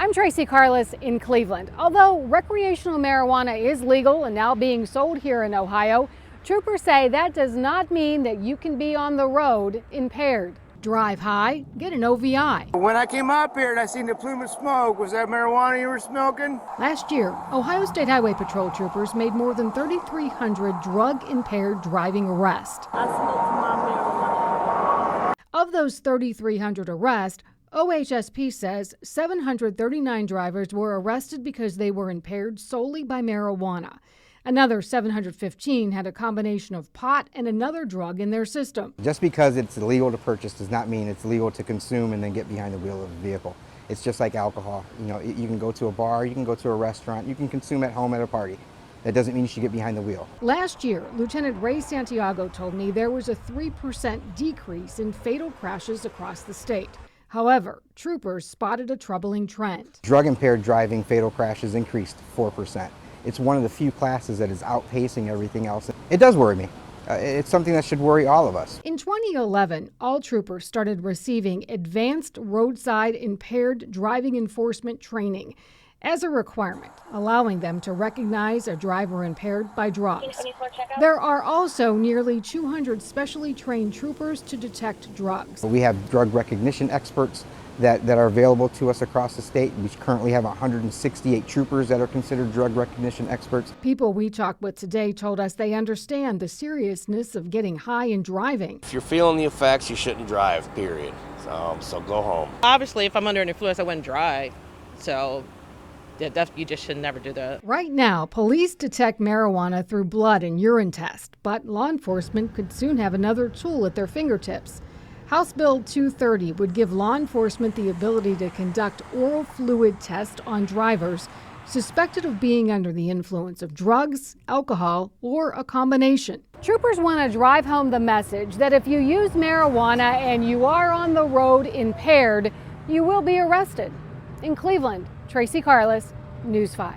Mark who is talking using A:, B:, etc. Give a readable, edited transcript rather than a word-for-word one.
A: I'm Tracy Carlos in Cleveland. Although recreational marijuana is legal and now being sold here in Ohio, troopers say that does not mean that you can be on the road impaired. Drive high, get an OVI.
B: When I came up here and I seen the plume of smoke, was that marijuana you were smoking?
A: Last year, Ohio State Highway Patrol troopers made more than 3,300 drug-impaired driving arrests.
C: I smoked my marijuana.
A: Of those 3,300 arrests, OHSP says 739 drivers were arrested because they were impaired solely by marijuana. Another 715 had a combination of pot and another drug in their system.
D: Just because it's illegal to purchase does not mean it's legal to consume and then get behind the wheel of a vehicle. It's just like alcohol. You know, you can go to a bar, you can go to a restaurant, you can consume at home at a party. That doesn't mean you should get behind the wheel.
A: Last year, Lieutenant Ray Santiago told me there was a 3% decrease in fatal crashes across the state. However, troopers spotted a troubling trend.
D: Drug-impaired driving fatal crashes increased 4%. It's one of the few classes that is outpacing everything else. It does worry me. It's something that should worry all of us.
A: In 2011, all troopers started receiving advanced roadside impaired driving enforcement training as a requirement, allowing them to recognize a driver impaired by drugs. There are also nearly 200 specially trained troopers to detect drugs.
D: We have drug recognition experts that are available to us across the state. We currently have 168 troopers that are considered drug recognition experts.
A: People we talked with today told us they understand the seriousness of getting high and driving.
E: If you're feeling the effects, you shouldn't drive, period. So go home.
C: Obviously, if I'm under an influence, I wouldn't drive. So you just should never do that.
A: Right now, police detect marijuana through blood and urine tests, but law enforcement could soon have another tool at their fingertips. House Bill 230 would give law enforcement the ability to conduct oral fluid tests on drivers suspected of being under the influence of drugs, alcohol, or a combination. Troopers want to drive home the message that if you use marijuana and you are on the road impaired, you will be arrested. In Cleveland, Tracy Carlos, News 5.